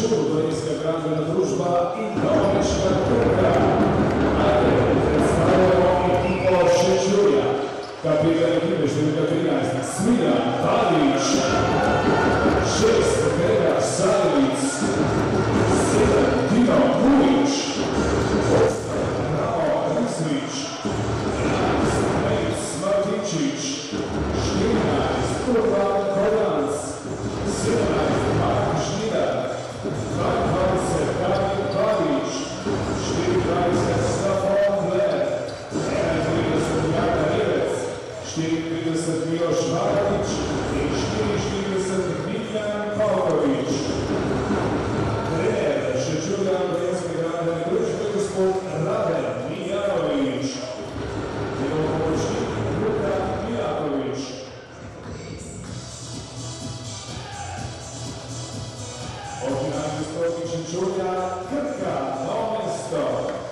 Šečur, Dolenjska gradbena družba in Novomeška Krka. Najprej predstavljamo ekipo Šečurja. Kapitan ekipe številka 13, Smiljan Tadić. 6, Grega Sajevic. 7, Dino Mujić. 8, Ramo Rismić. 11, Mejc Martinčić. 14, Urban Kolanc. 17, Mark Žnidar. 22, Kamil Babić. 24, Stefan Ler. 31, Jaka Rivec. 34, Miloš Maradić in 44, Miljan Pavlović. Trener Šečurja Dolenjske gradbene družbe gospod Raden Mijanović. Njegov pomočnik Luka Mijaković. Originalni sprotnik Šečurja Krka, Novo mesto.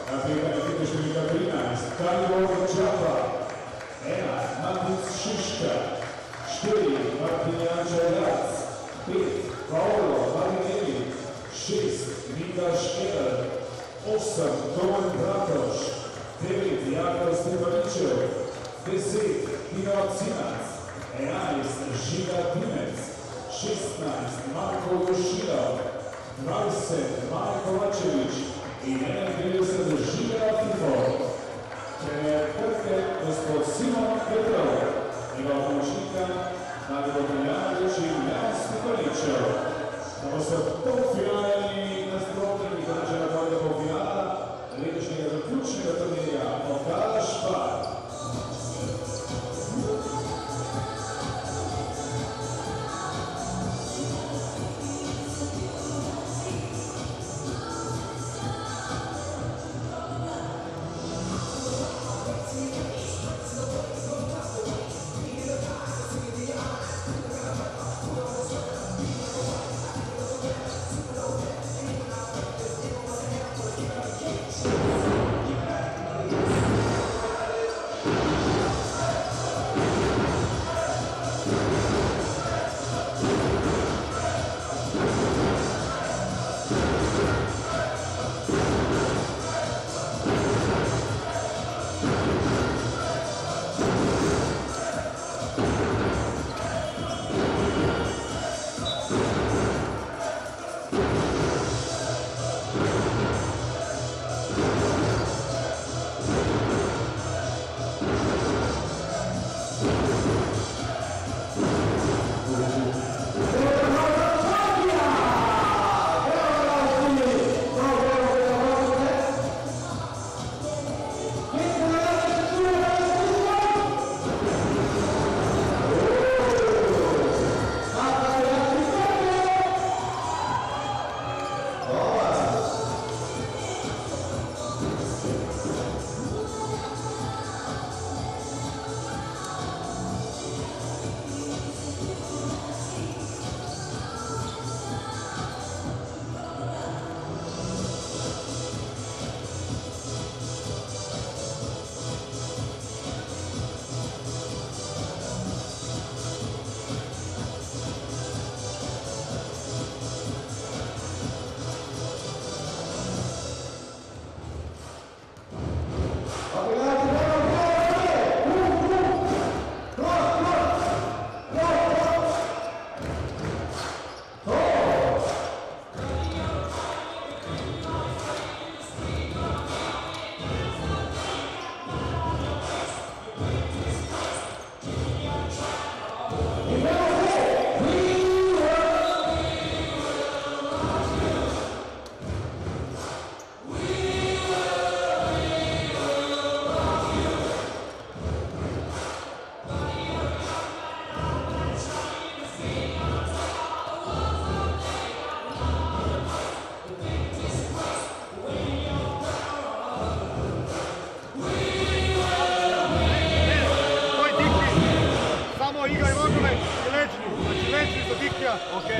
Kapitan ekipe številka 13, Kalibor Čapa. 1, Matic Šiška. 4, Martinjanča Jac. 5, Paolo Marinelli. 6, Mika Škeler. 8, Domen Bratoš. 9, Jakov Stepaničev. 10, Tino Cimac. 11, Žiga Timec. 16, Marko Jošilov. 20, Maj Kovačević. In 31, Žiga Tifov. Trener Krke, gospod Simon Petrov, njegov pomočnika, Marko Tomljanović in Jan Stepaničev. Tamo so polfinalni nasprotniki današnjega dvojega polfinala letošnjega zaključnega turnirja Pokal Špar.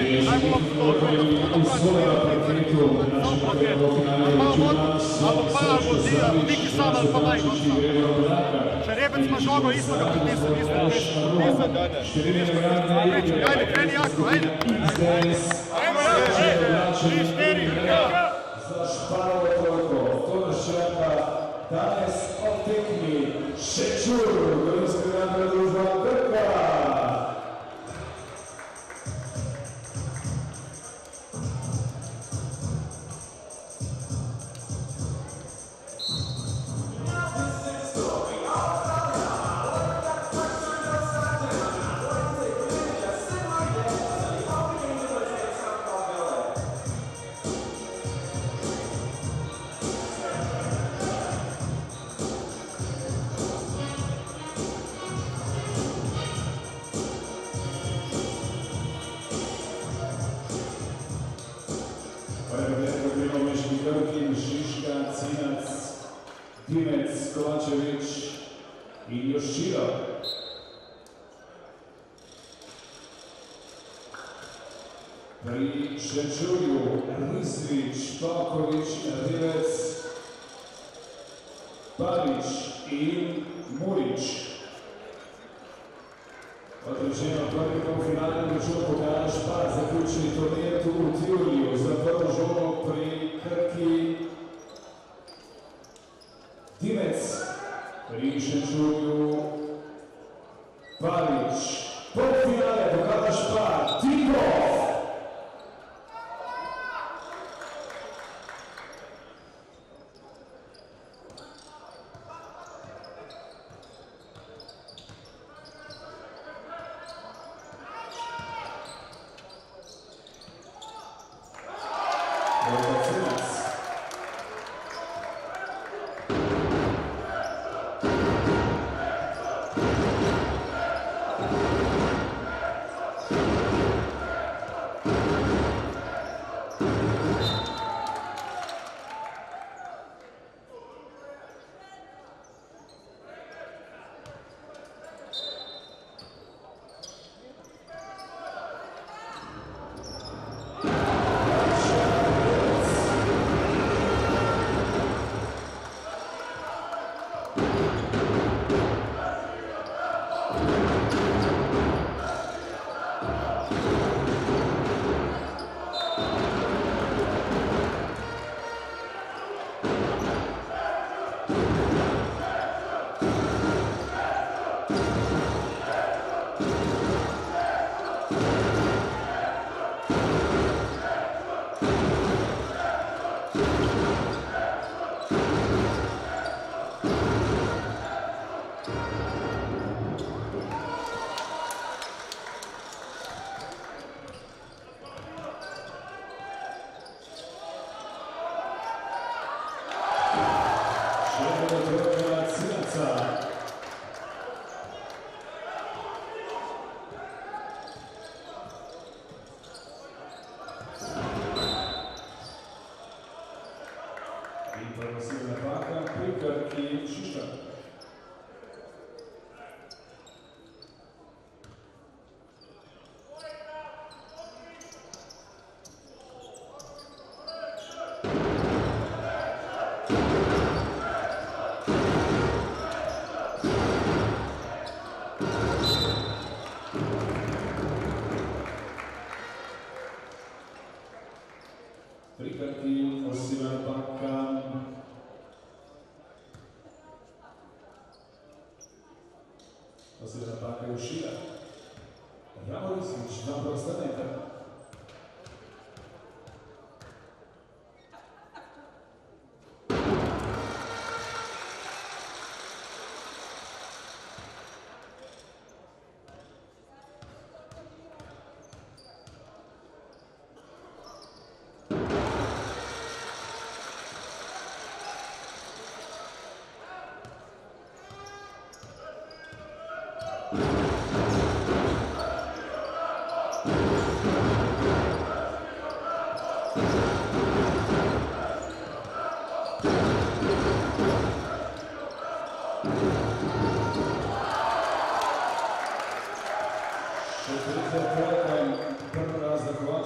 najbolj ali pa vozila, neki sam ali pa manj. Žerebec ima žogo, isto ga pritisne. Ajde, kreni jako, ajde. Ajmo, ajde, 3-4. Za Šparovo toliko, Tomaščaka, danes o tekmi Šečur, Gorenjska gradna družba Krka. Krkin, Šiška, Cinac, Dimec, Kovačević i Joščilo. Pri Šečurju, Risvić, Pavković, Rivec, Palić i Murić. Određeno prvi polfinalni račun pokaže Špar za ključni turnir tu u Tivoliju za prvo žogo pri Krki. Dimec pri Šečurju, Palić. Polfinale pokaže Špar, Tikov. Prikrki, Osivan Baka, Osivan Baka i Ušira. Ramo Risvić, dva prosta metra. Prvi razlikovan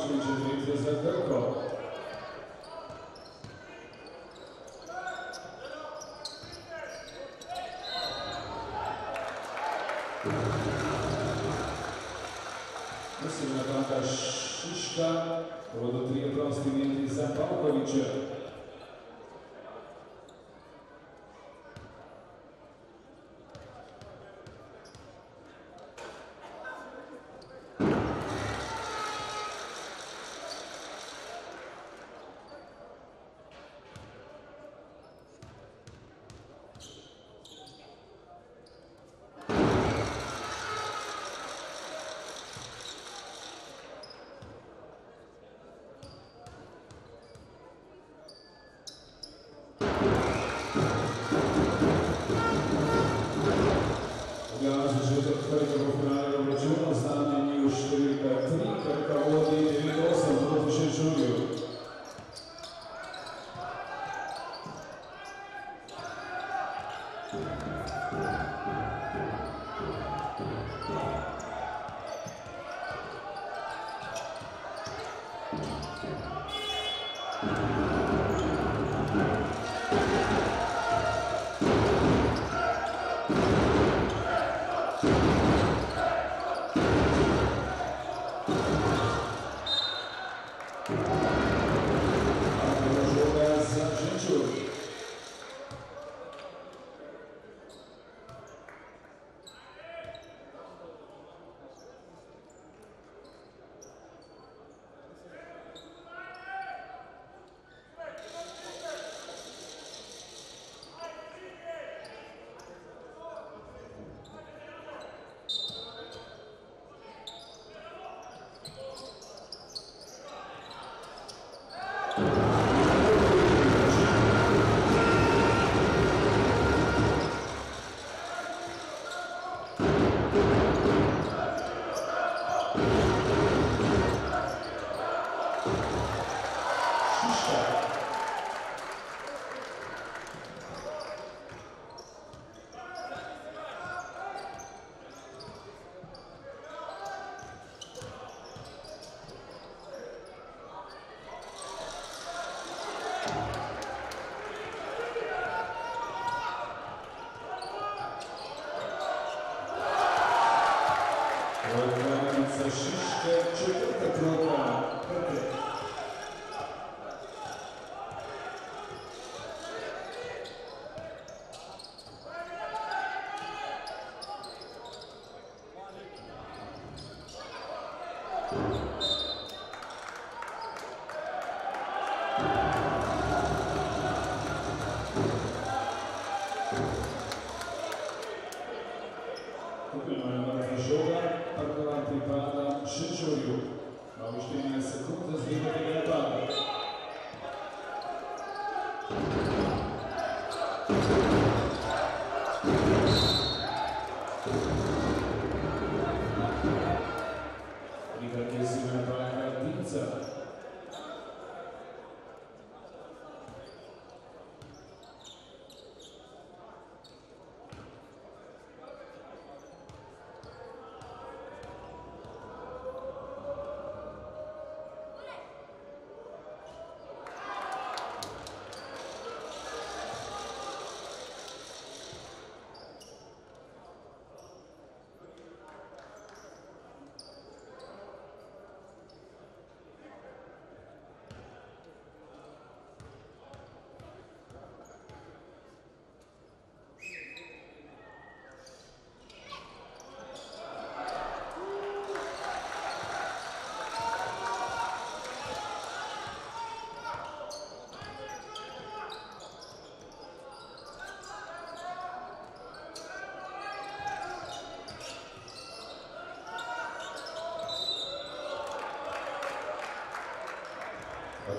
Pavkovića.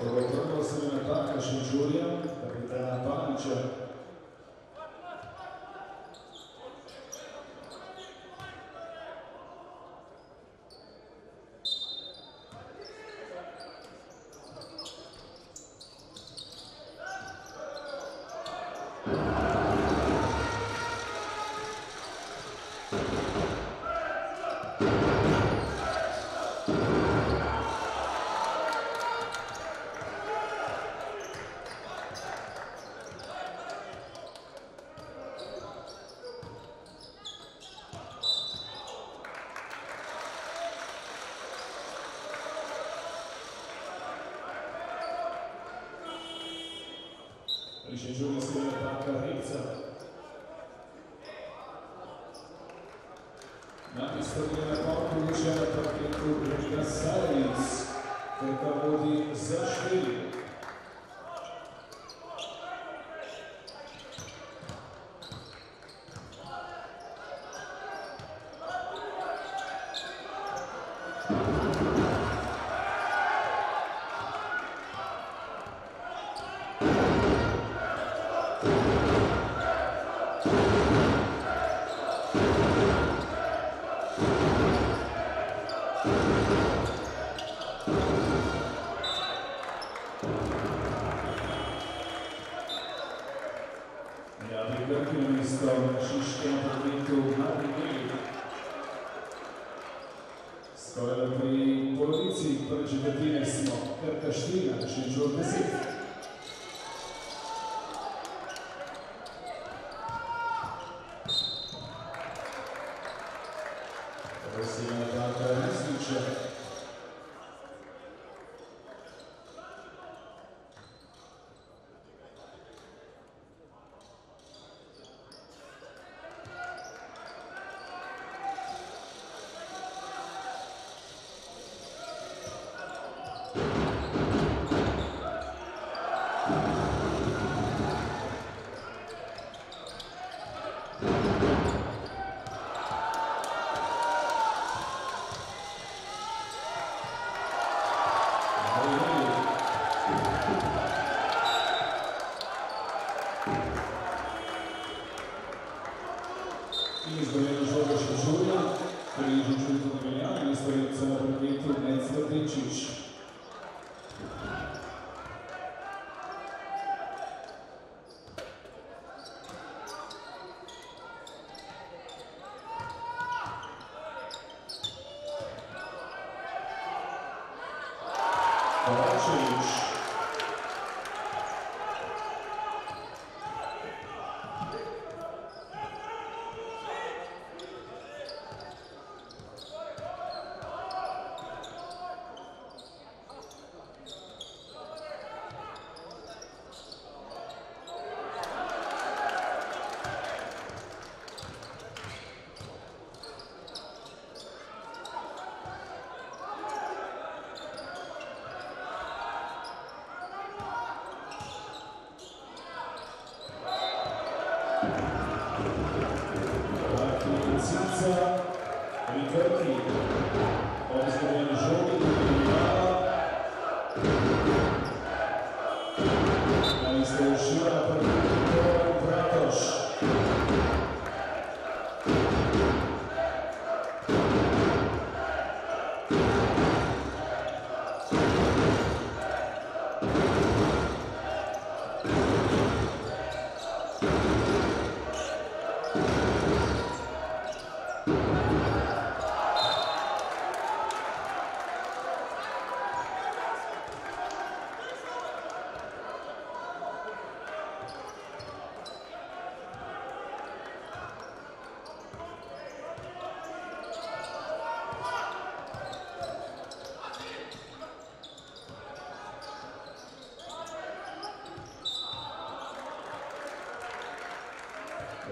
Dogovorilo se na Taka Šinčurija, kapitana Panića. i Šenčurija Sirija Paka Rivca. Namjesto Miljana Pavkovića na parketu Rika Sajic, Trka vodi za 4. Skoro pri polovici prve četvrtine smo Krka Ština, Šenčur 10. Prosima Paka Risnića. Izborjeno žoga Šenčurija, prvi Šenčurija Miljana, istorica na parketu Necla Dinčić. Kovačević. Cica Rikrki, obzirujemo žugi do kriminala. Na listu Šira parketu Goran Bratoš.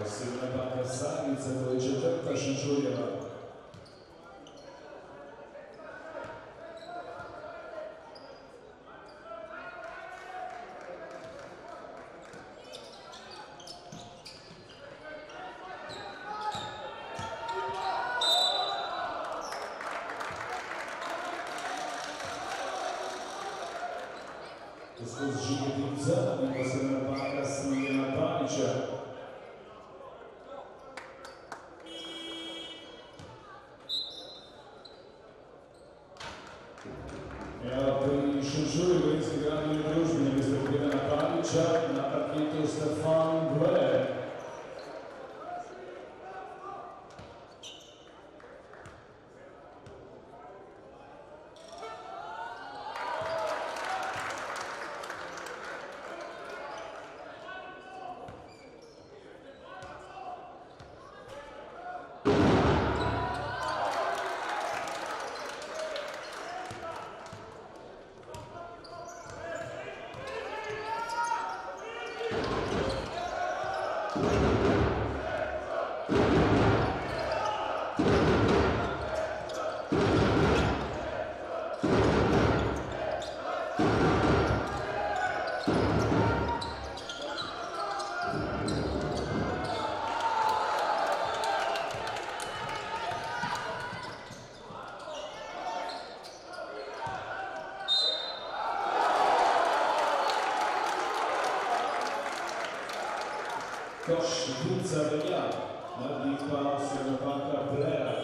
Osim Paka Sajica, to je četvrta Šenčurjeva. Uskos Žigetica i posebna Paka Smiljana Panića. Evo pri Šenčuriju Gorinski gradovni družbeni mjesto Miljana Panića na parketu Stefan Gle. Koš Vinca Velja, mladih pa Slovaka Brera.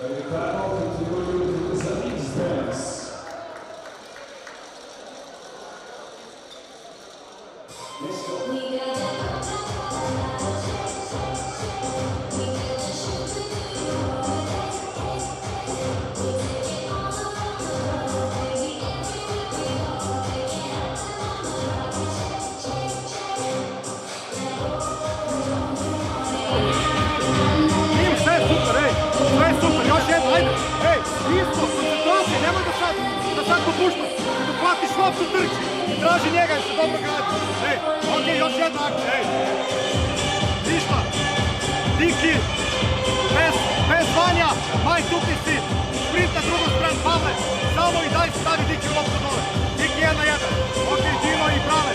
Ricardo Coutinho za Mixed Dance. Hvatiš loptu, trči i traži njega se dobro gradi. Ok, još jedna akcija. Ništa. Diki. Bez Vanja. Maj, tukni si. Sprint na drugu stranu. Pavle. Samo i daj stavi Diki loptu dole. Diki 1-1. Ok, Dino i Brale.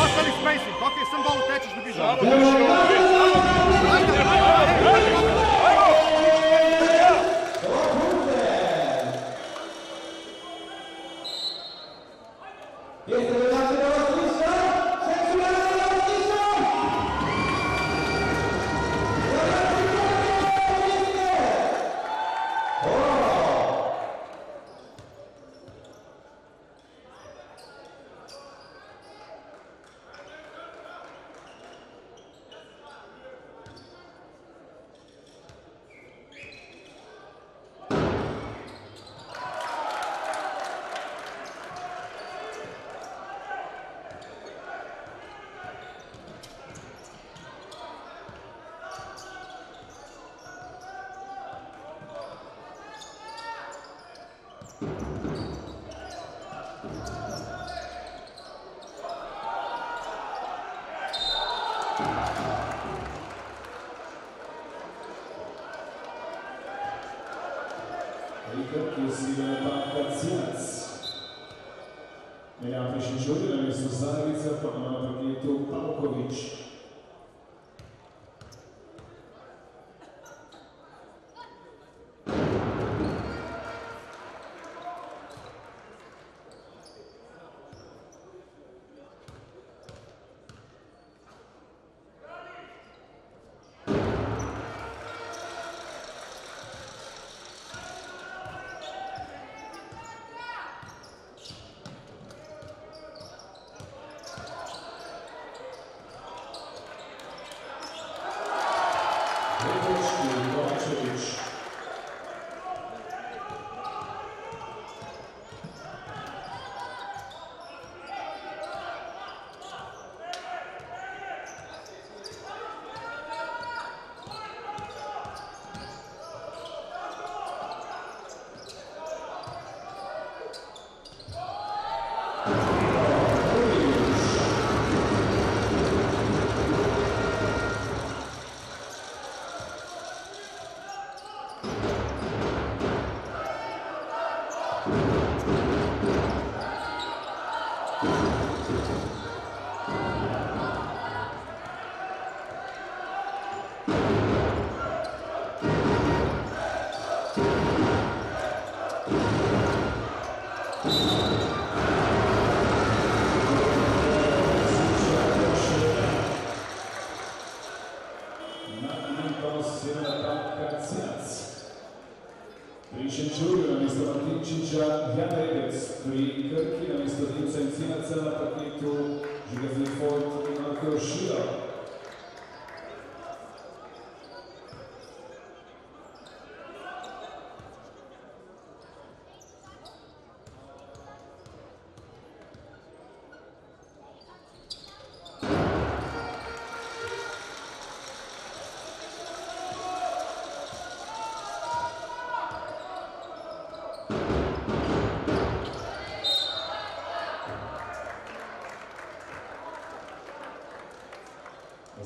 Ostali spacing. Ok, sam bolu tečeš da bižu. Melhor fechinho na mesa Zavica, formando aqui o Palkovic.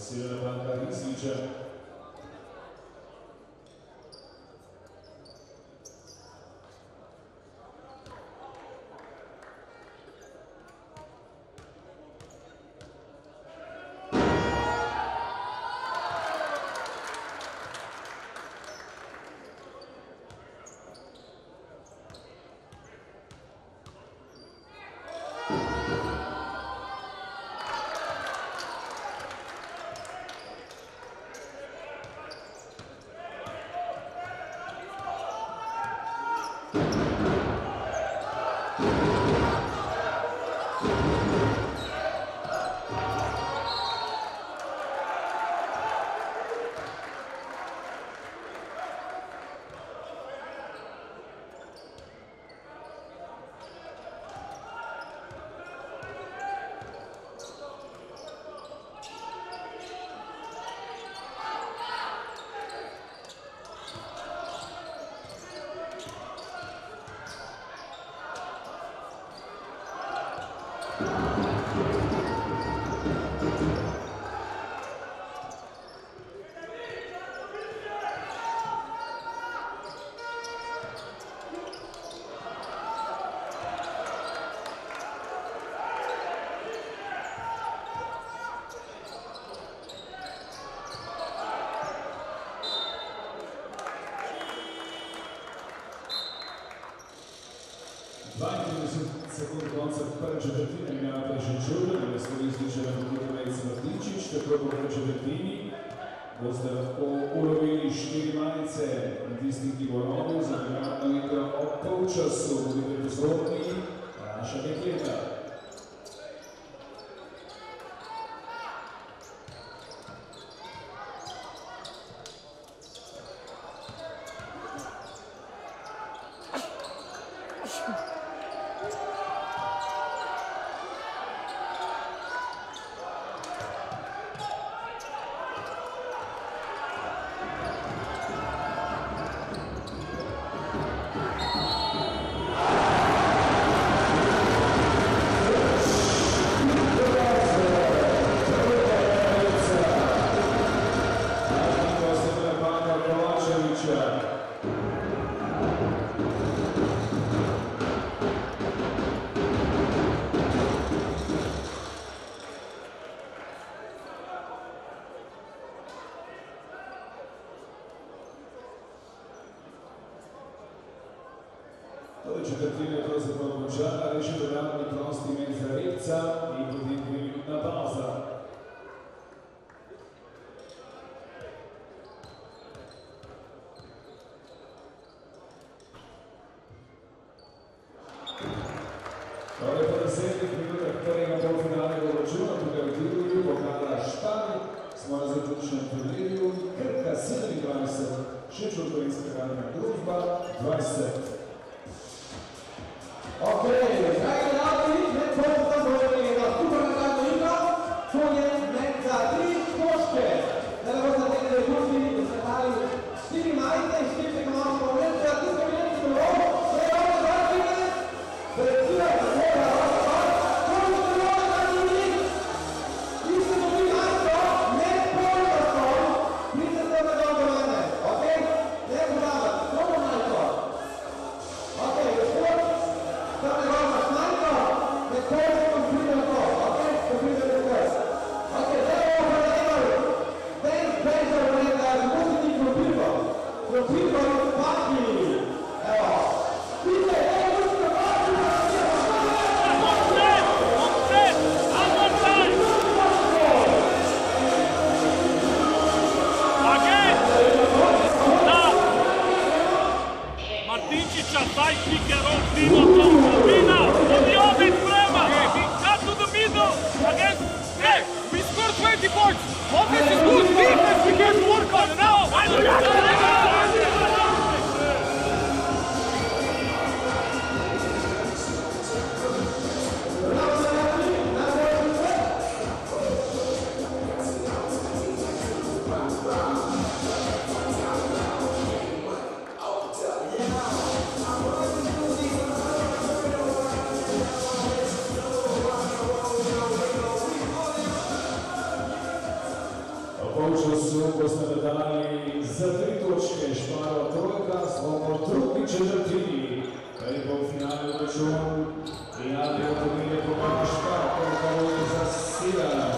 Sjeverna Branka Rislića. Sekund konca prve četvrtine minjava prejšnji čudan, da smo izličili na Kukurejca Martinčič, tako po prve četvrtini boste lahko ulovili 4 majice na tistih, ki bo rodil za primarno igro ob polčasu, budite pozorni, naša dekleta. Prve četrtine je pravzaprav končana, reši dodatni prosti med za Repca in potem 3-minutna pauza. Torej po 10 minutah prvega polfinalnega obračuna tukaj v Tivoliju pokala Špan smo na zaključnem turnirju Krka 27, Šenčurkovinska kartna družba 20. Okej, dragi gledalci, med polkom bomo na supernadarno igro, to je med za 3 točke. Da ne boste nekaj drugi, da ste dali 4 majice in 4 tekmovanje povedati, da tukaj vidite bilo, da je ovo završine, da je cilja za svoja koliko ste bilo na drugi, vi ste dobili majico, med polkom, vidite ste me dobro mene, okej? Ne podavati, dobro majico. Okej, gospod, da ne vama snajko, nekoliko pride na to, okej? Da pride na to. Okej, da je ovo predajmaju. Dance Benzer vreda, muzični Kropivo. Kropivo i Paki. Evo. Vidite, evo muzični Paki. Martinčića, taj kikerov, Timo, Tompina, odi opet prema! Šenčun i Adi Otomilje Pomaniška, koliko je za Sila.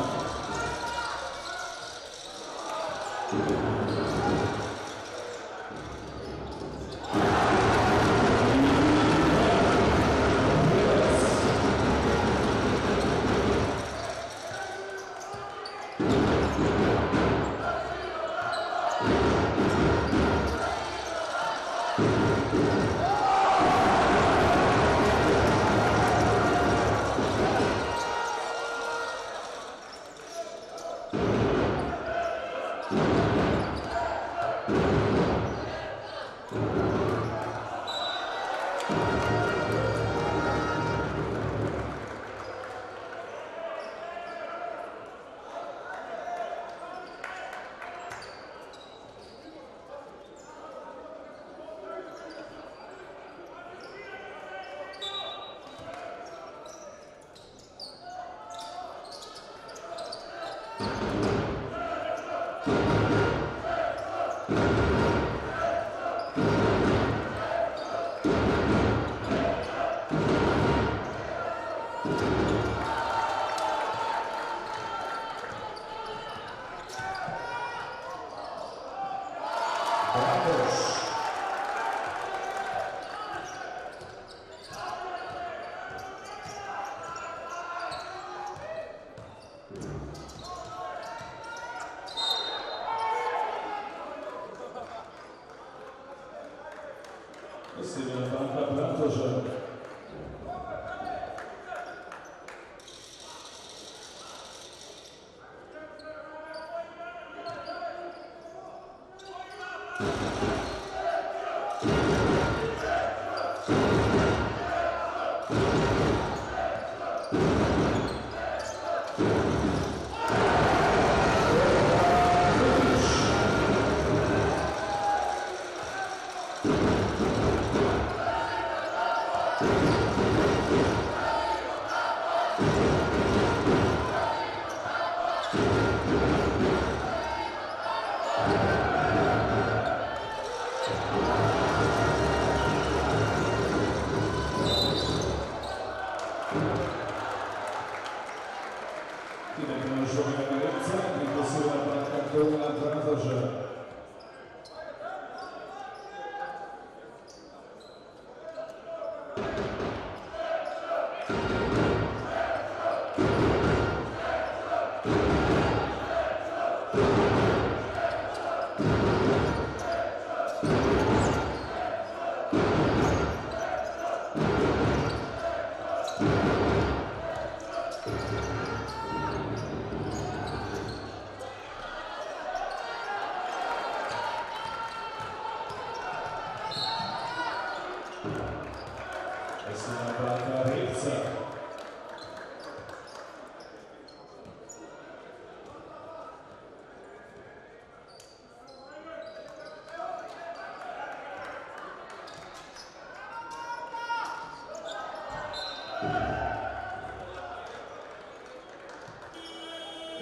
Silvia Franca Bratoža.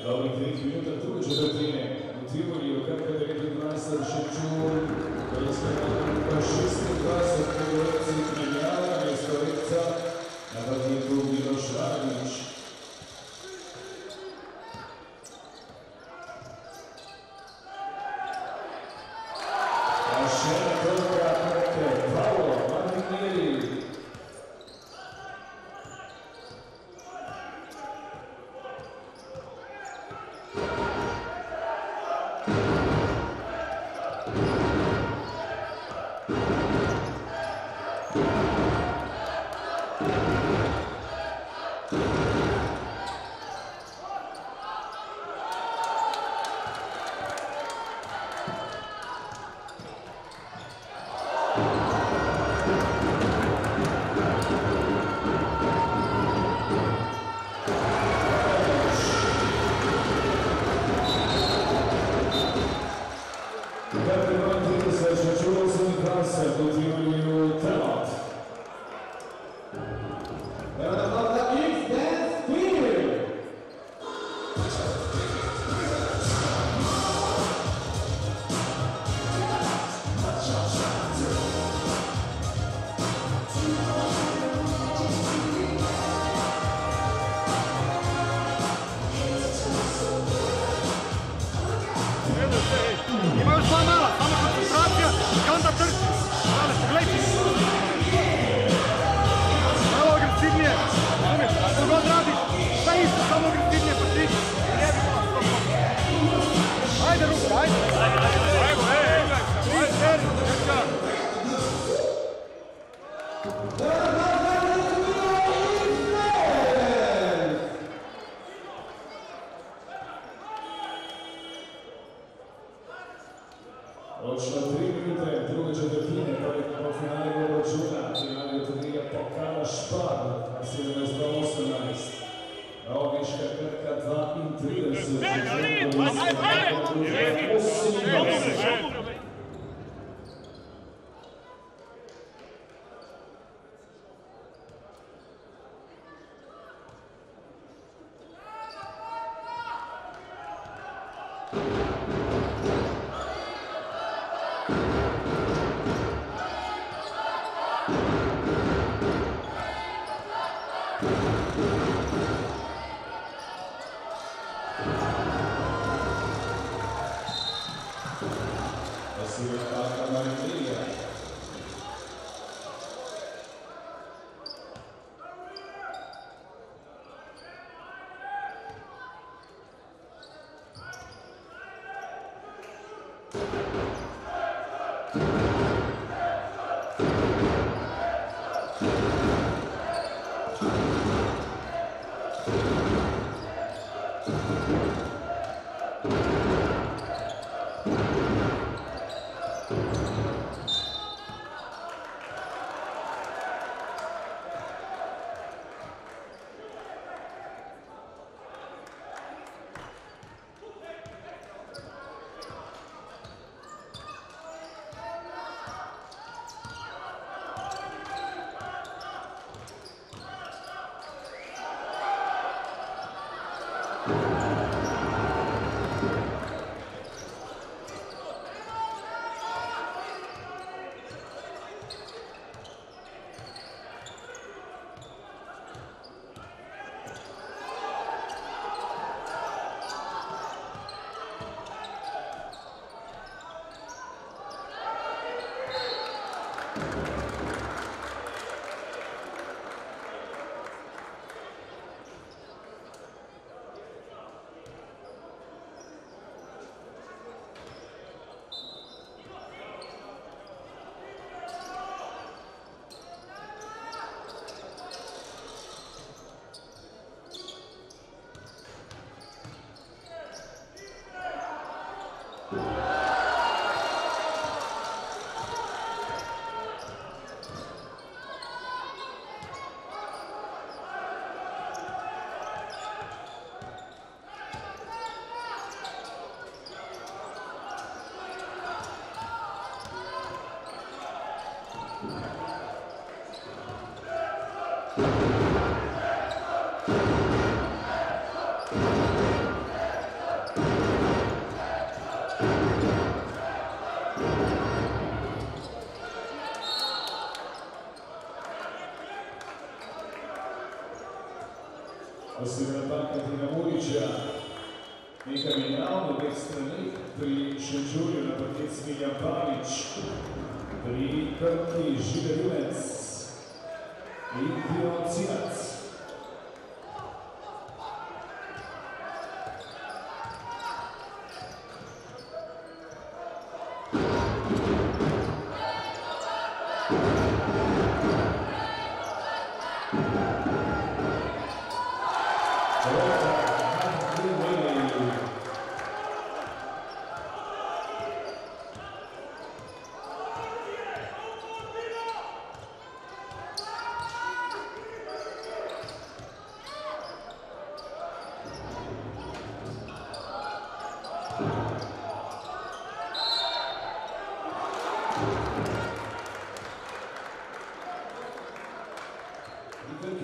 Ovih 3 minuta druge četvrtine u Tivoli u KP 19 Šenčun, koji se na 620 kategoriji kriminala, mjesto Ripca, na parketu Miloš Varnić. A šena toga KP, Paolo Martinelli. You 17-18. Rogiška Krka 2:30. Osim ataka Dinamurića, Mika Minjal na bek strani, pri Šenčurju na parket Smiljan Pavić, pri Krki Žiga Junec i Dion Cinac.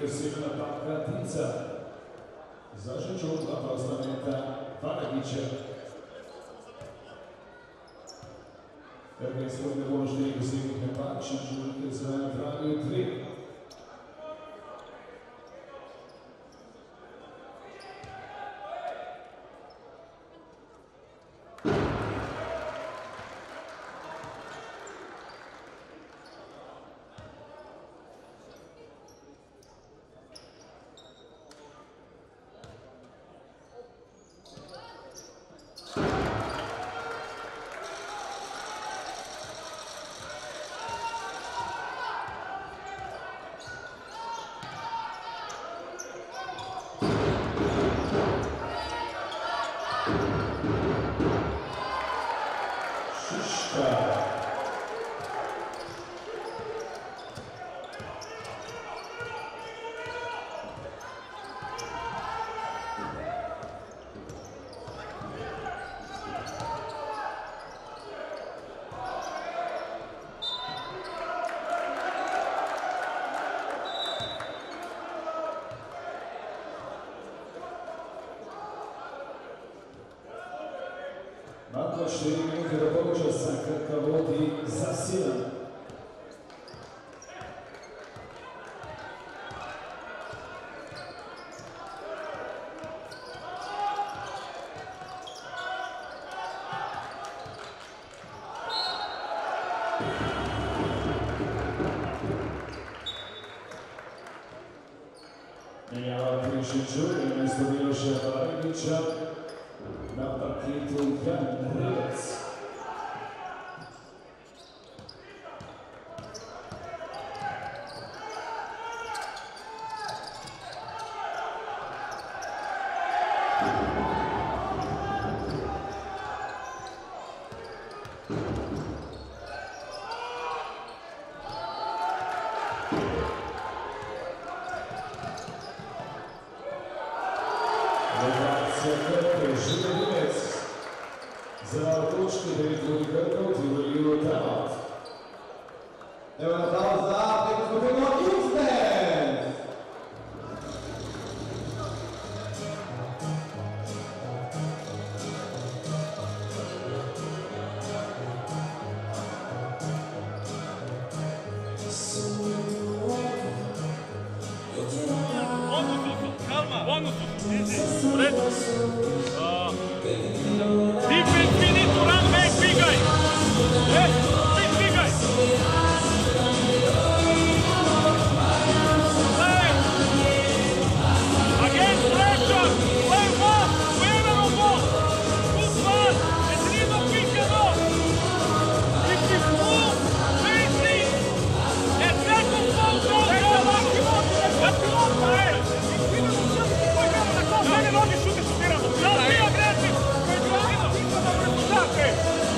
Silna Pakratica za Šenčur, dva znamenta Varagića. Krka je stvorne položaje gostivnih napak, Šenčur je zvajan tragaju 3. Nakon 4 minute do polučasa Krka vodi za 7. Menjava Prišiću i mjesto Miloša Valerića na parketu Jan Rivac. Rotacija Krke, Življenec za točke teritorij Krka utvrdio timeout. Evo na pravo za preko skupinu X-Dance. Defense, we need to run back, big guy. Yes, big guy. Play. Again, pressure. Play one. Wherever on ball. Good pass. And need to pick it up. If you move, facing. And second ball, don't go. Let's go. Mene nogi šute šutiramo. Sad mi agresif.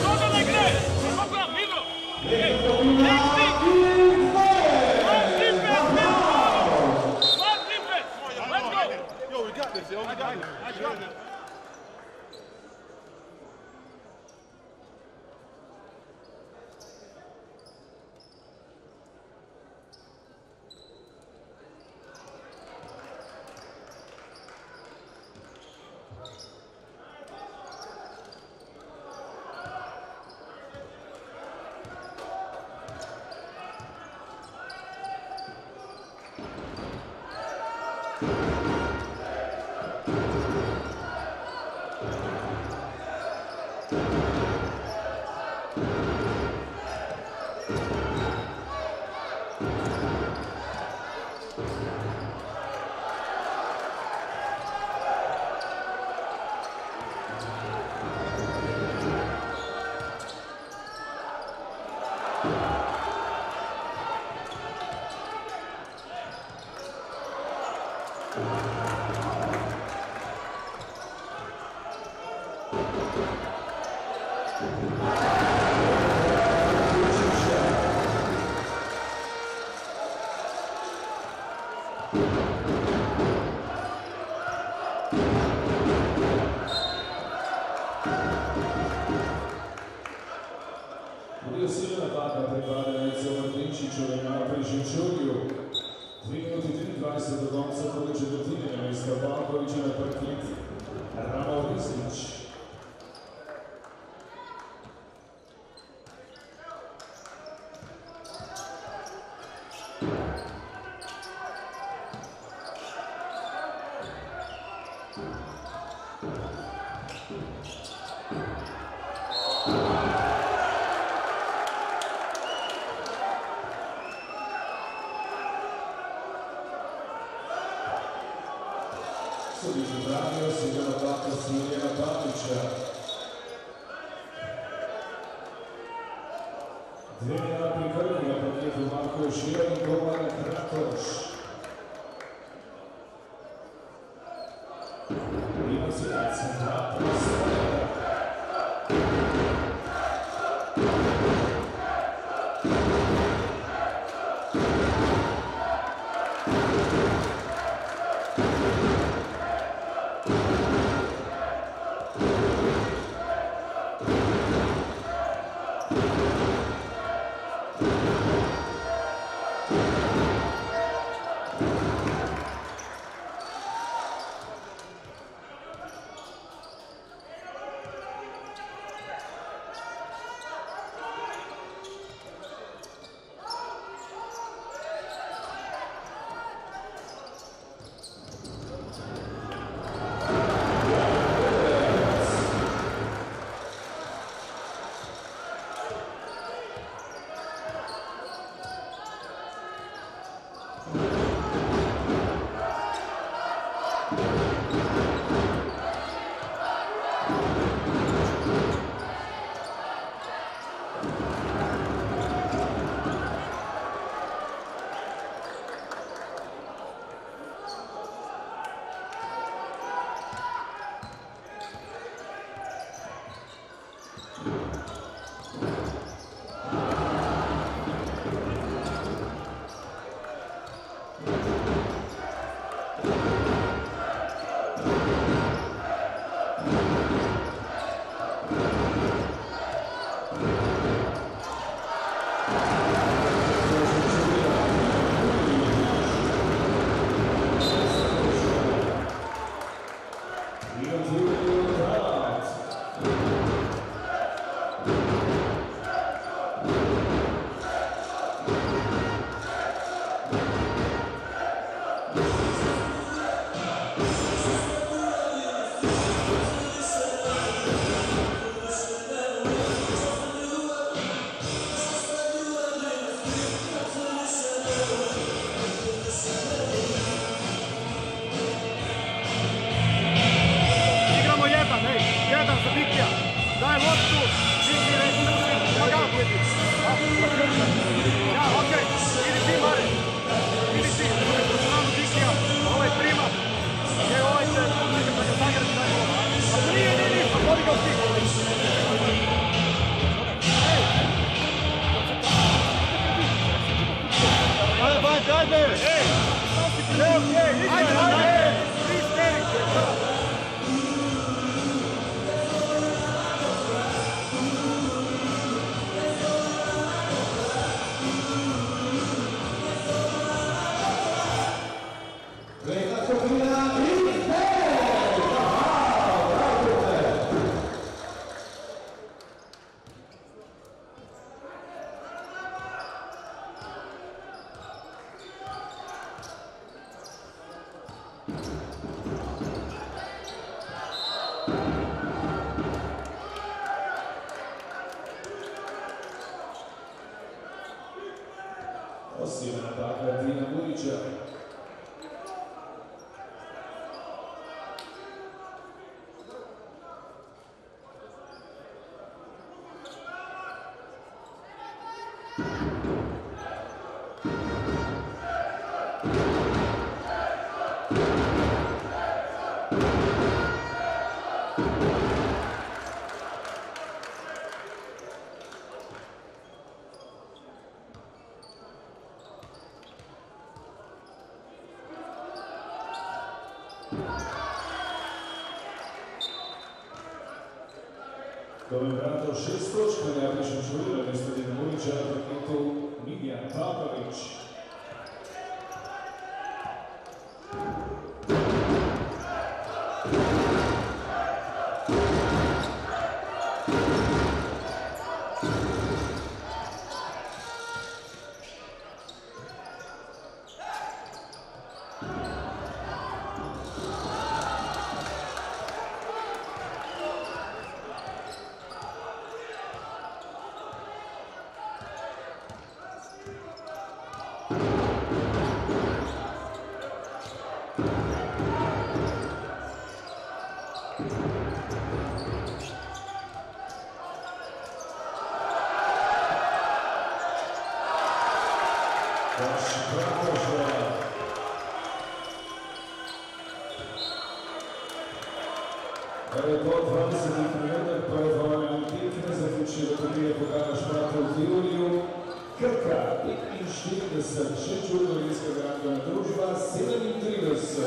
Toga ne gre. Toga, Vidro. Next thing. One defense. One defense. Let's go. Yo, we got this, yo. We got this. I got this. Bude silna ataka pripada Inicijom Klinčiću na Prišićuriju. 3 minuti 3:20 do konca prve četvrtine na mjesta Valkovića na parket Ramo Rislić. Sudić branio se djela plata Smiljana Pavlića. 2 minute Krke na parketu Marko Širan i Goran Kratoš. Ima Sinac, 2+1. Osim atakera Dina Burića. Komentarno 6 točka, Javišan Čurina, mjesto Dina Burića, na paketu Miljan Papavić. Rekord 20 minuta, prva tekma zaključuje Kotija Pokana Šprata u Tivoliju. Krka 45, Čurnovinska gradbena družba 37.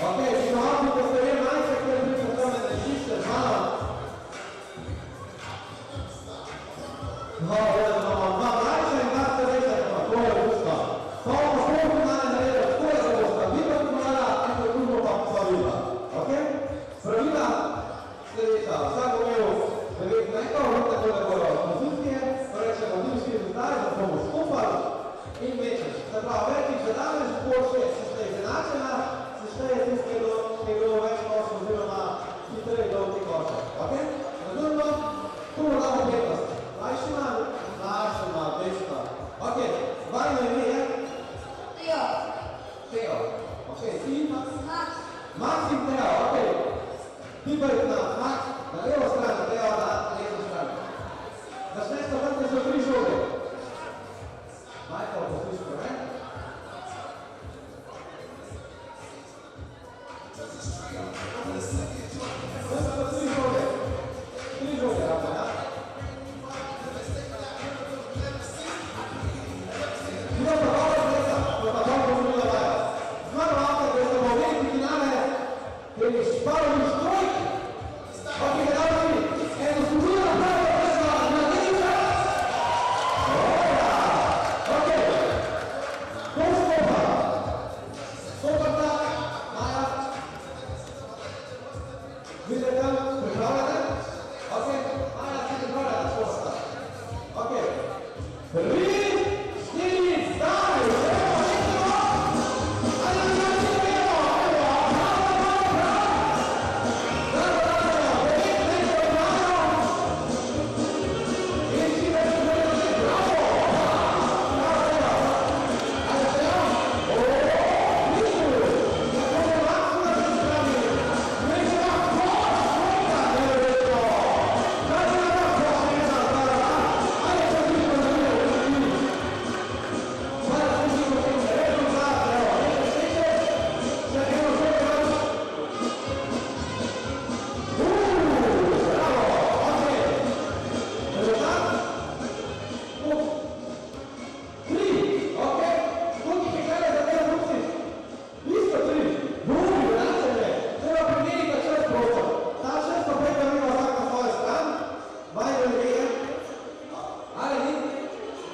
Ok, finalno postoje majke koje bi po tome da čiste malo. Sljedeća, sad u evo, da vidite nekao, vidite kod je bolja od pozicije, pa rećemo,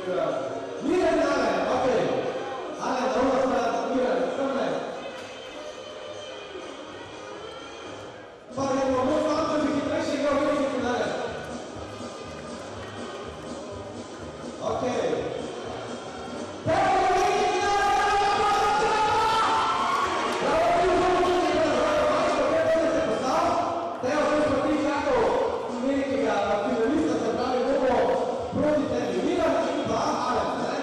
Miran, Ale, okej. Ale na druga strana, Miran, strane. Panie, bo mój pan, żeby chytrejszy grał w finale. Okej. Finalista se pravi dopo proti tebi. Milan in pa Alen, ne?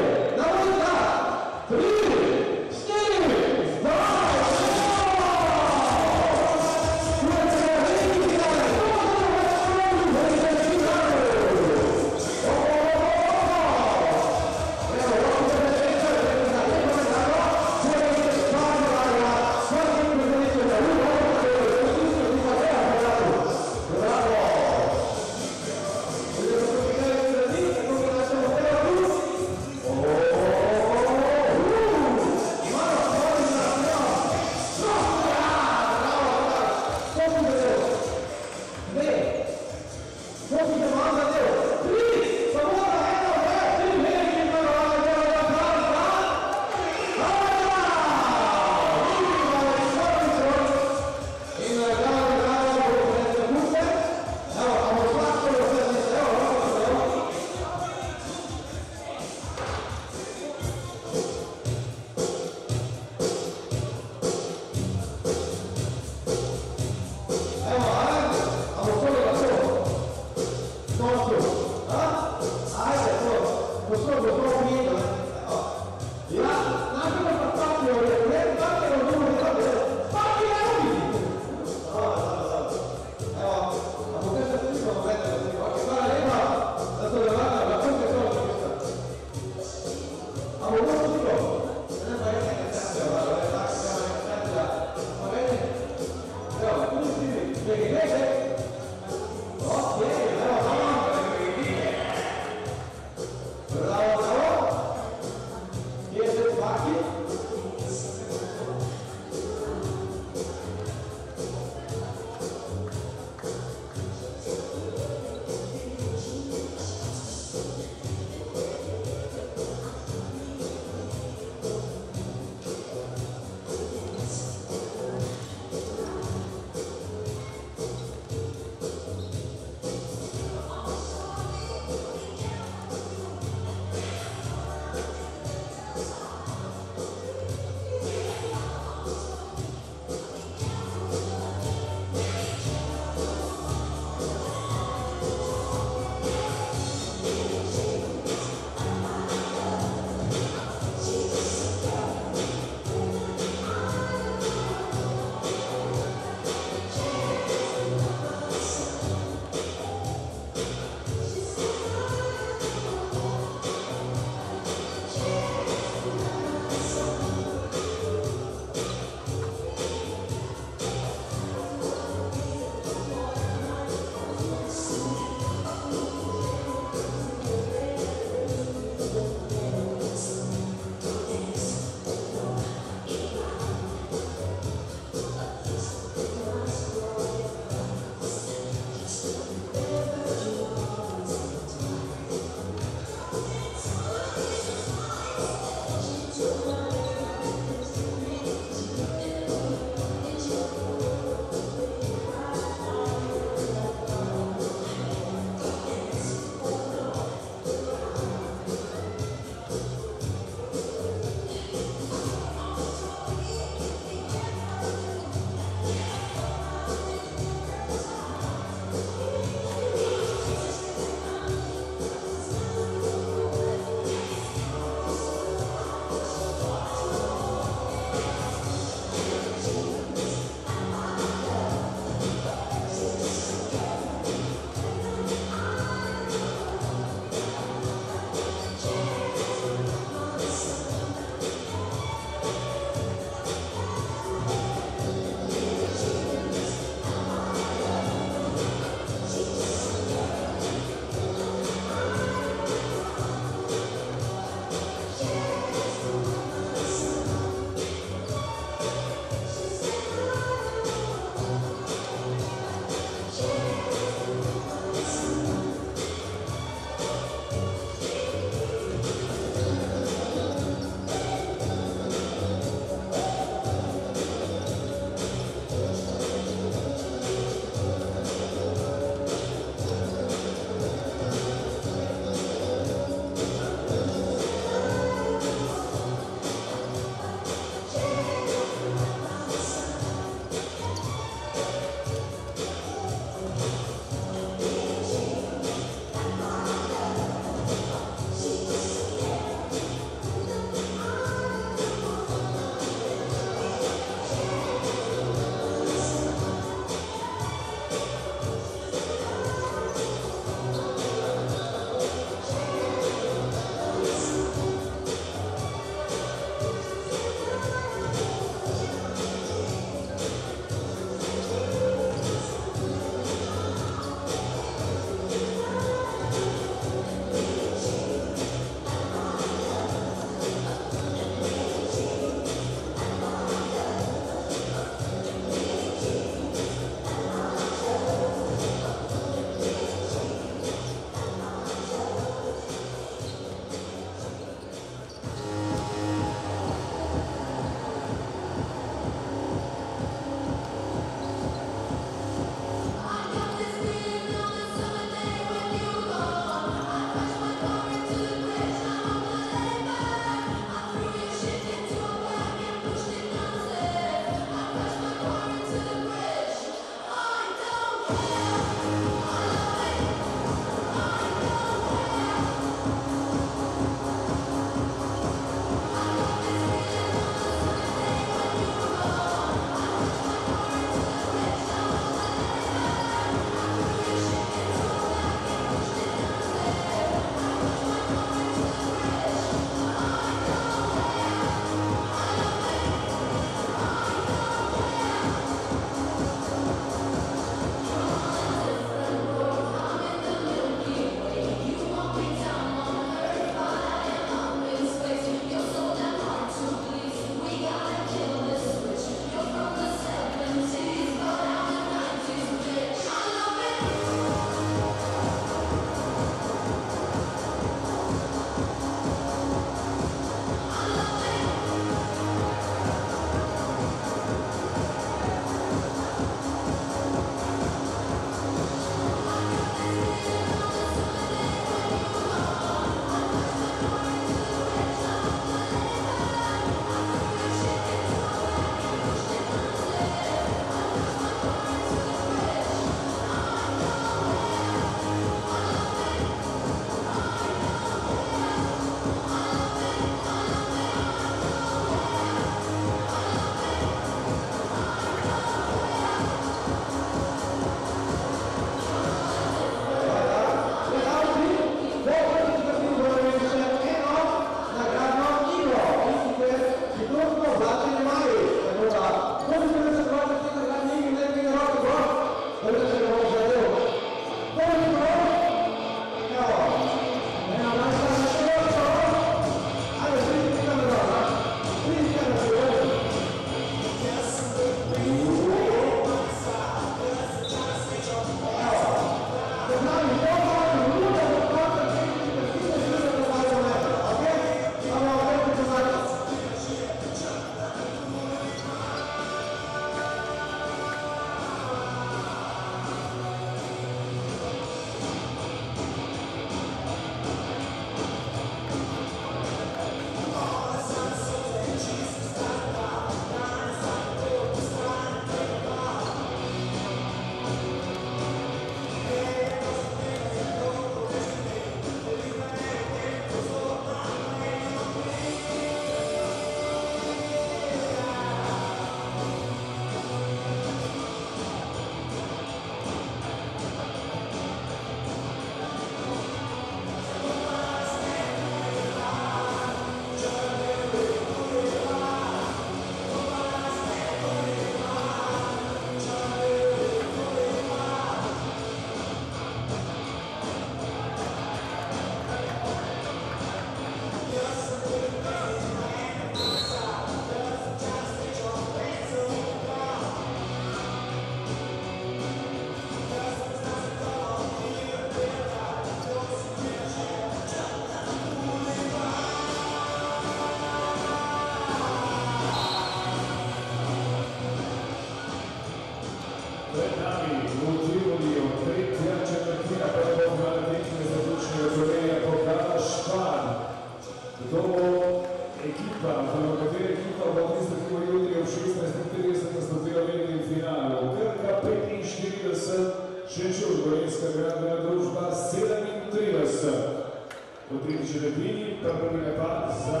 3 četvrtini, prvi napad za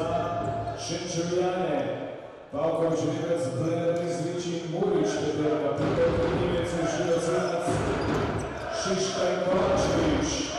Šenčevljane. Pavković, Rivac, Blenarić, Zličin, Murić, Peterka, Peterka, Njimec, Ušivac, Rac, Šiška i Kovačević.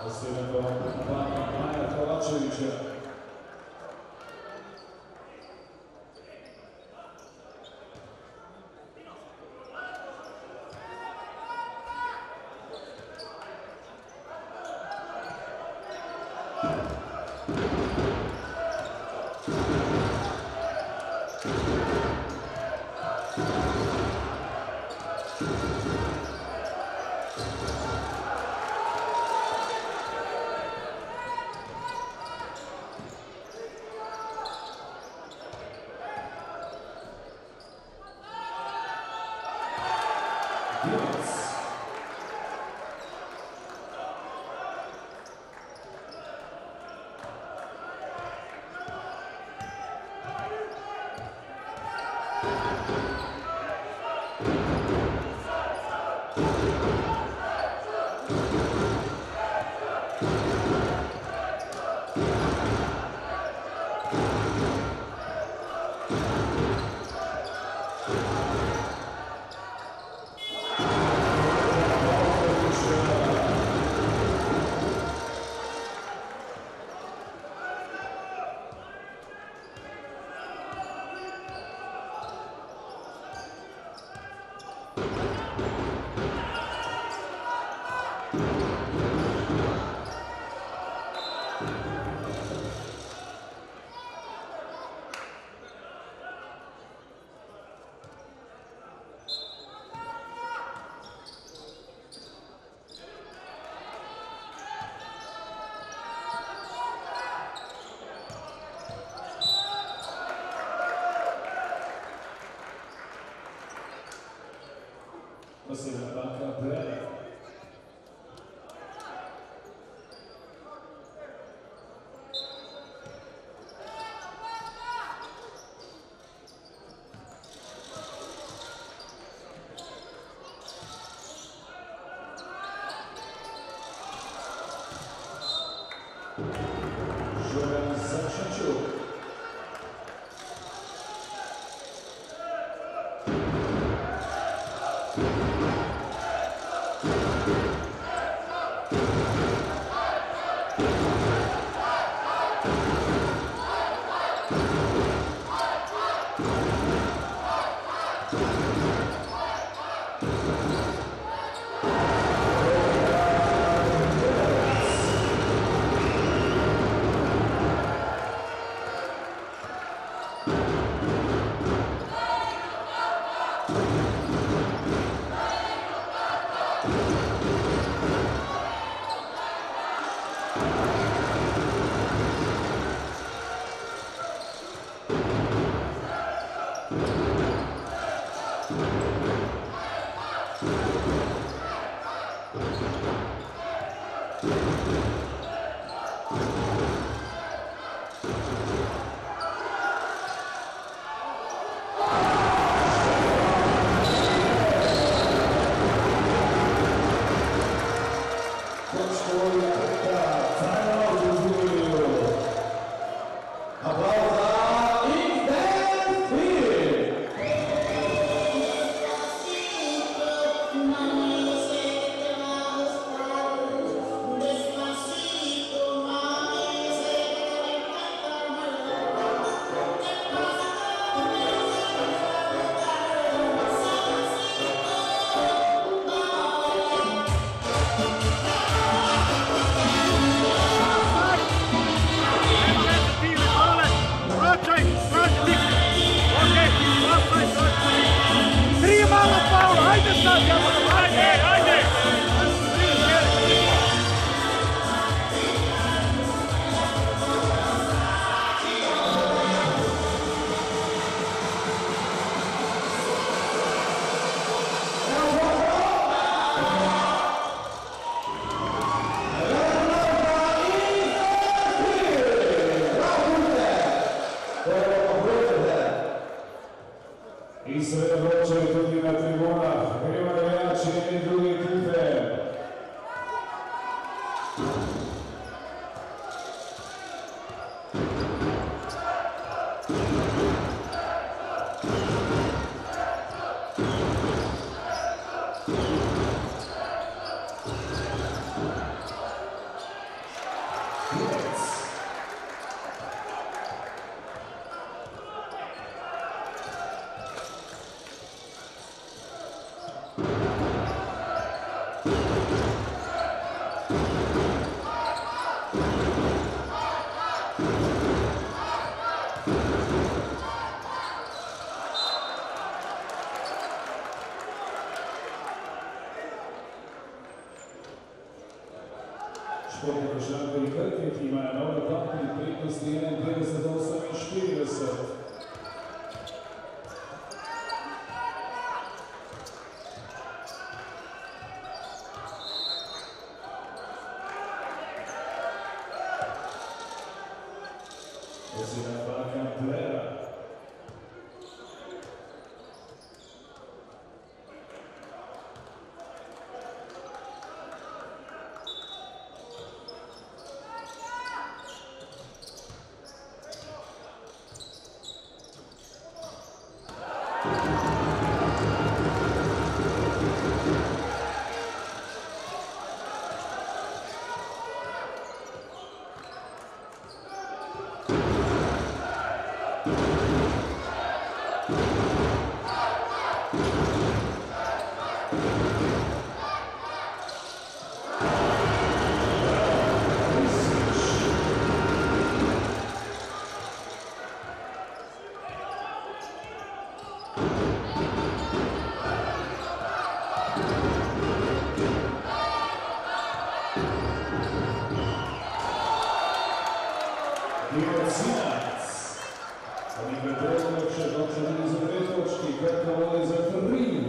Ostavljamo Maja Kovačevića. Ostavljamo banka Brene. Žoran Sačančuk. športne košarkarji Krke ima nove papiri prednosti 1,38,40. Osina Bakan Plera. Sinac. Oni predvodno će dočeli za 2 točki, Krka vodi za 3.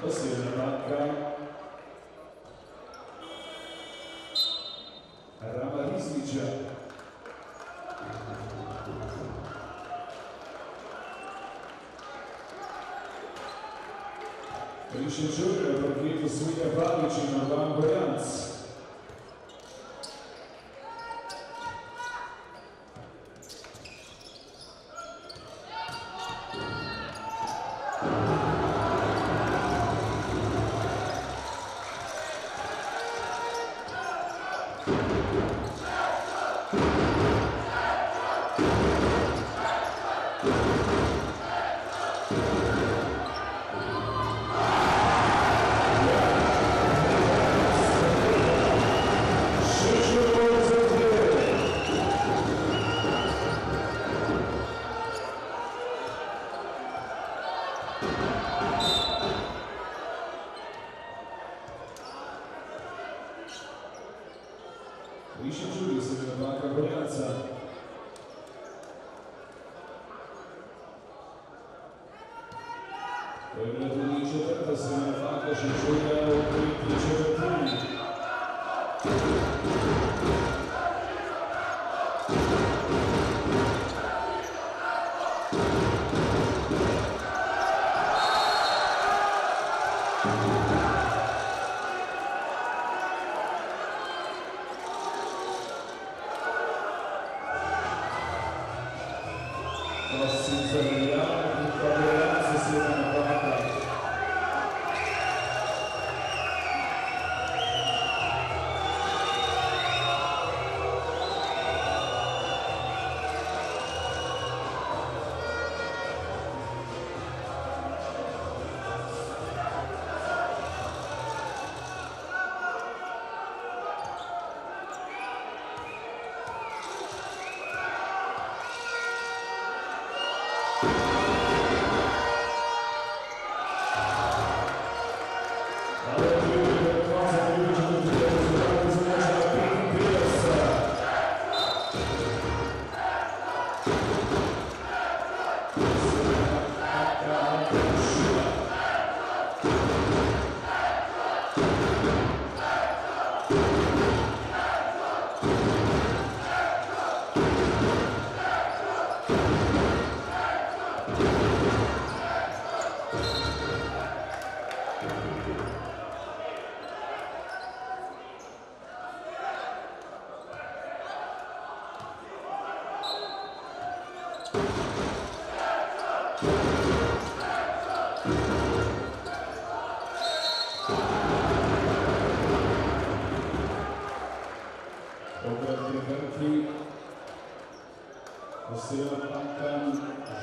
Osjedna banka. Rama Riznića. Više Čurja, parketu Svika Pavlićina, Banko Janc. Više Čurja se na banka Gorjaca. To je gledali 4. se na banka Šečurja u 3/4. Osim za Miljana, Gorjaca se na banka. You Stevan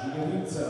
Žigenica.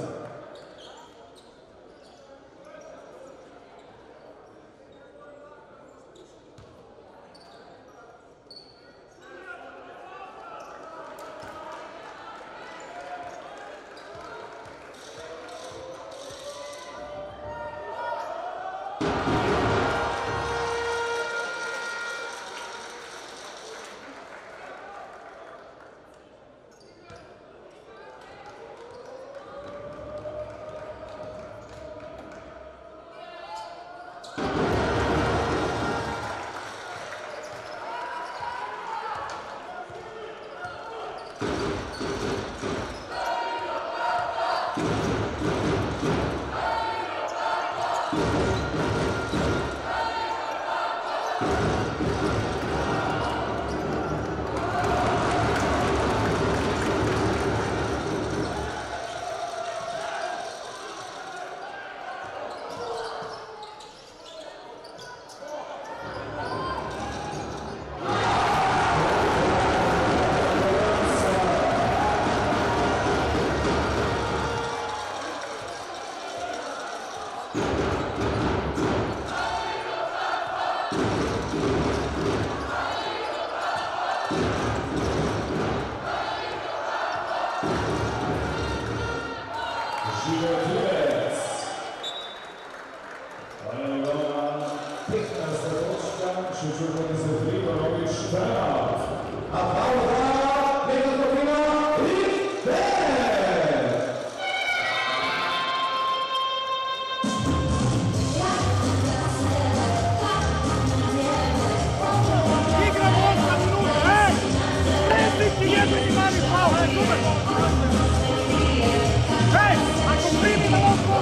Žigotinec. Ona je njegova 15. točka, Šučurković za 3, Borović Trnaut. A pauza, neka skupina Richter! Igramo 8 minuta, ej! 31 mali faul, ej, super! Ej, ako primi na loptu,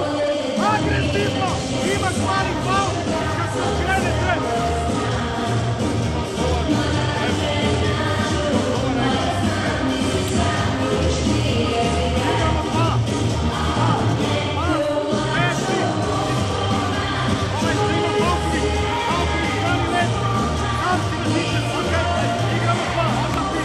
agresivno, imaš mali faul, kad se okrene sve! Igramo 2, 5, ovaj prima Bovski, Bovski strani let, sam si na tiče suke, igramo 2, odmah ti!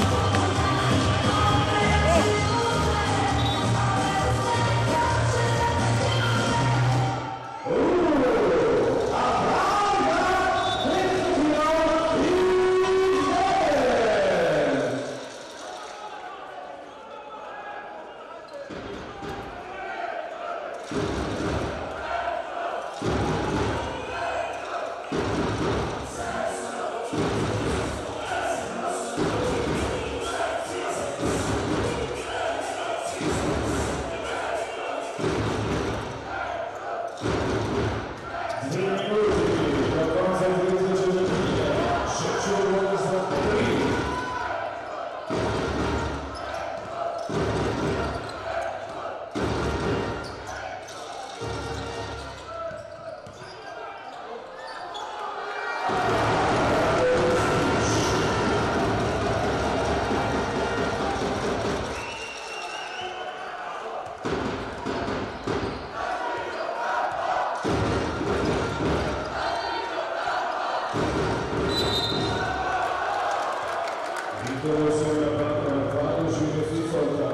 Vittorio Sera Panther, Fabio Giulio Fifolta.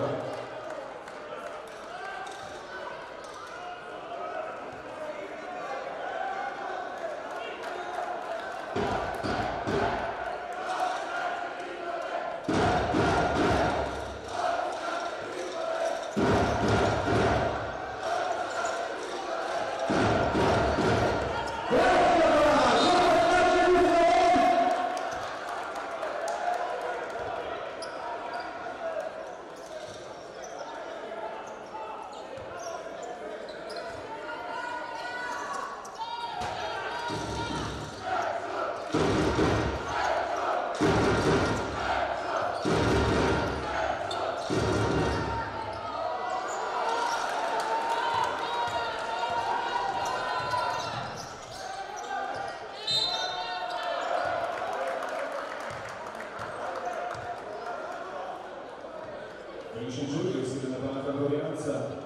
Felice Giulio, siete nella panata Gorianza.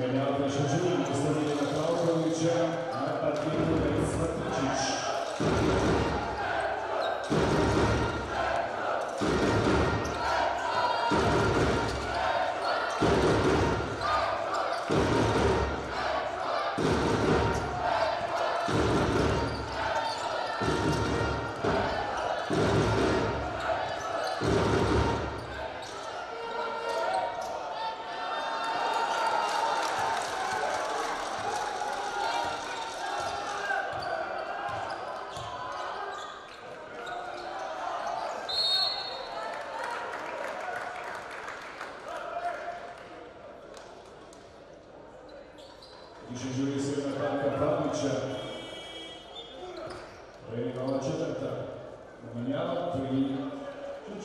Zamenjava Prešen Žulj, postavljanje na Pavkovića, na partiju Vec Matičić. Prešen Žulj se na Branka Pavlića. Prvi nova četvrta. Zamenjava pri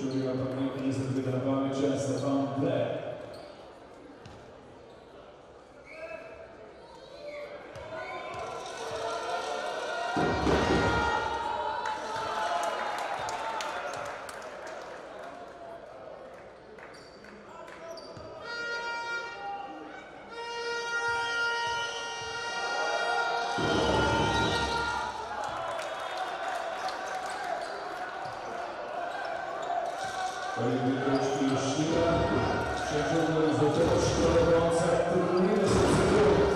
Žulj na partiju iznad Vidra Pavlića, Stefan Blair. Prvi točki Štira, četvrti za točku Lebronca, 30 sekundi.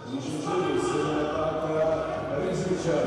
Vicinčevi, srednja ataka Rizvića.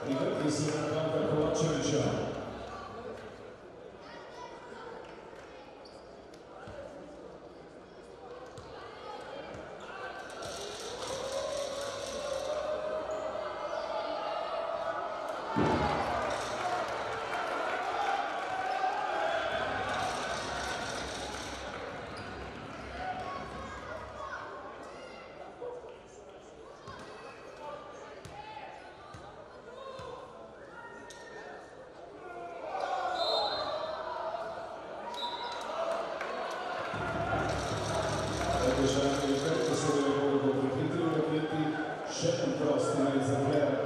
Ripetti se ne attacca Kovačevića. Održavanje ripetti se ne mogu prihitri u raketi, šetom prostima iza gleda.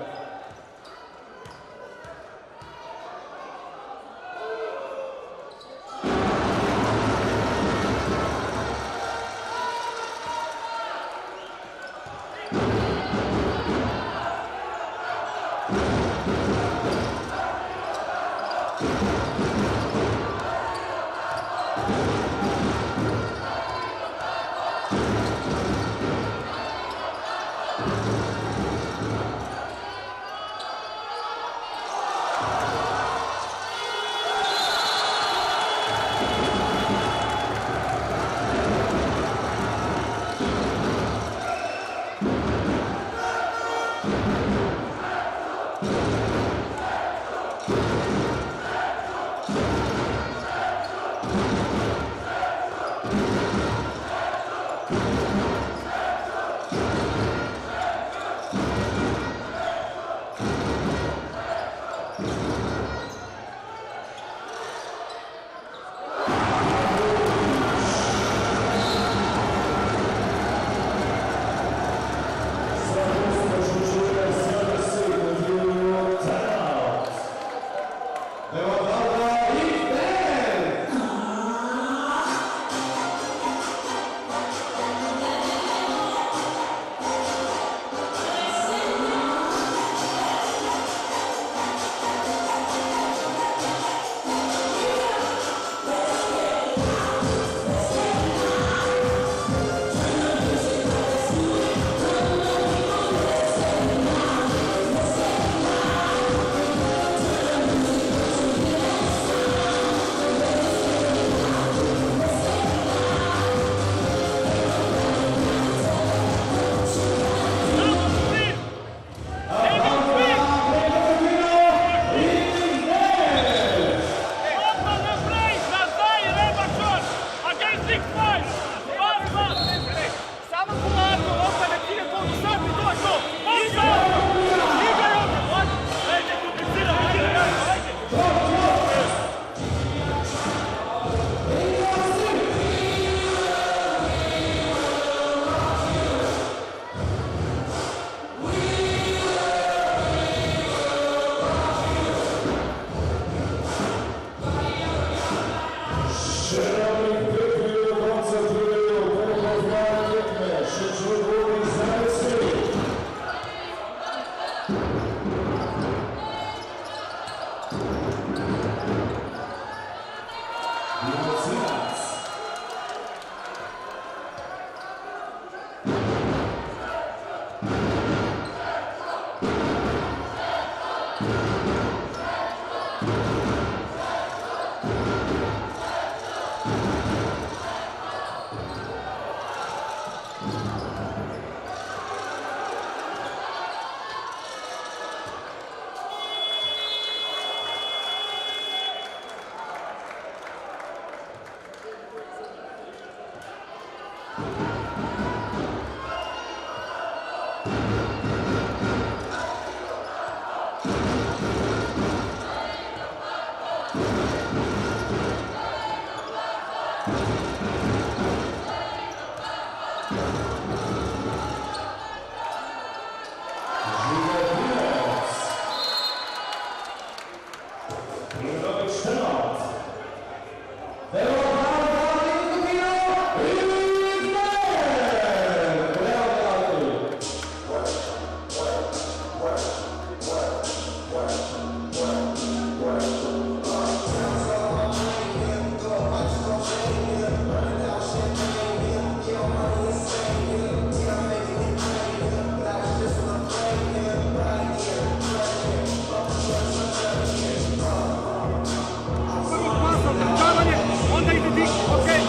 Onda ide Diki, okej.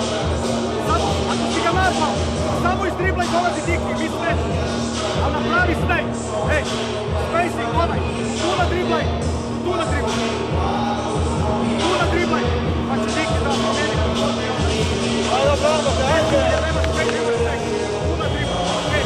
Ako si ga nazvao, samo izdribla i dolazi Diki, vi ste. Ali napravi snake. Ej, spacing, onaj. Tu nadriblaj, tu nadriblaj. Tu nadriblaj. Pa će Diki da pomeni. Ajde, bravo, ajde. Nema snake, nema snake. Tu nadriblaj, okej.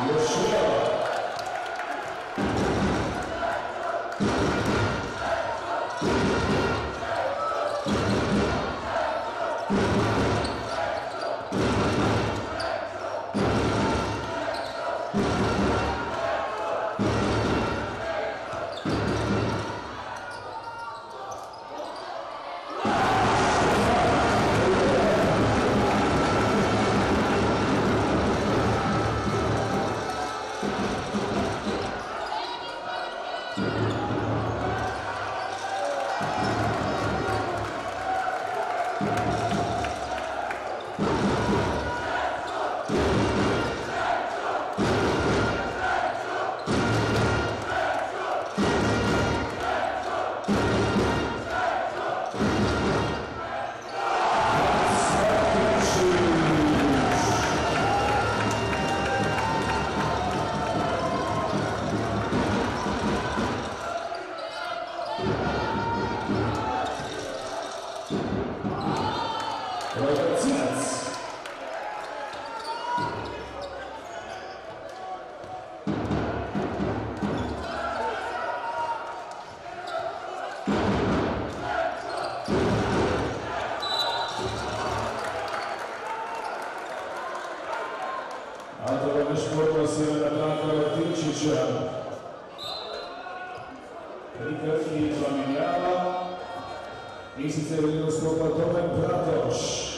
Još Rikrki zamenjava in sicer v njeno stopa Domen Bratoš.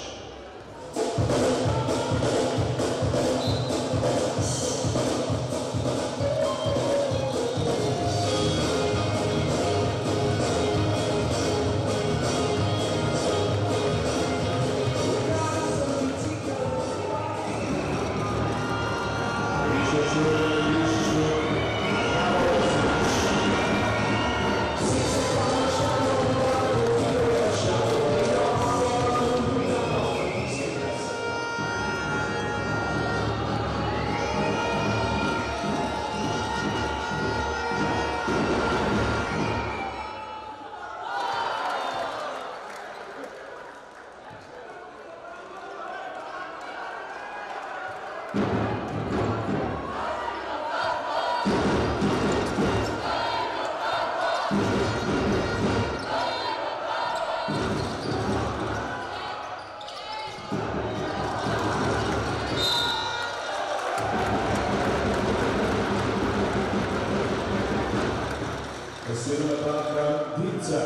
Naslednja ataka Dimca.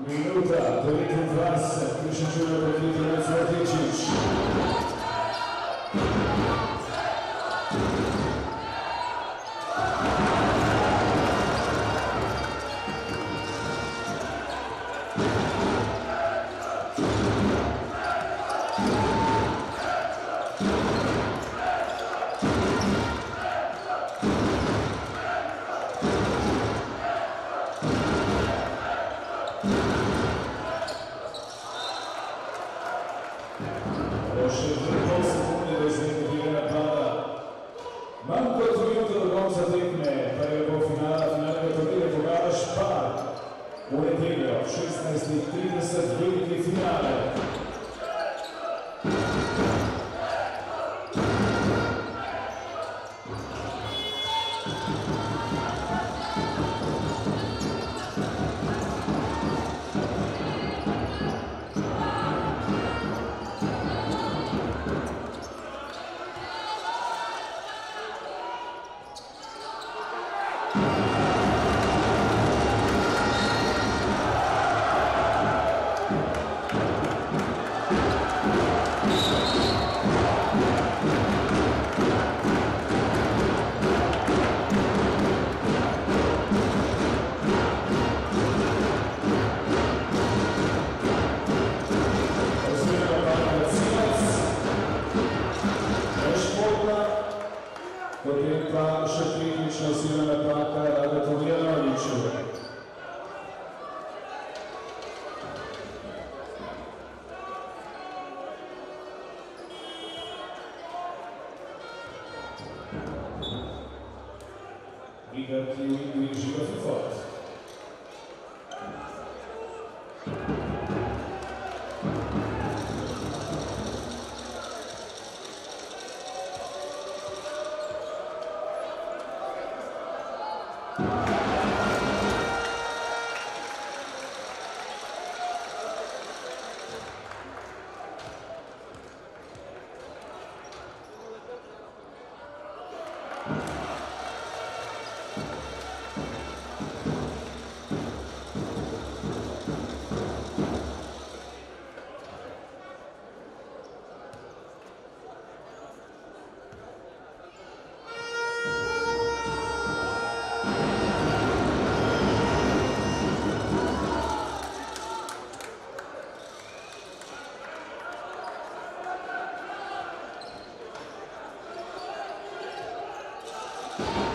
Minuta 29, Christian Junior Petito Zlatičić. Še 2 sekunde do izvedbe napada. Manj kot minuto do konca tekme, pa je bo finalnega turnirja Bogara Špar v nedeljo 16:30 veliki finale. Potem pa še tehnična silna napaka Radeta Vujanoviću. Igrati u igri Žiga Fifot. Hrvatska.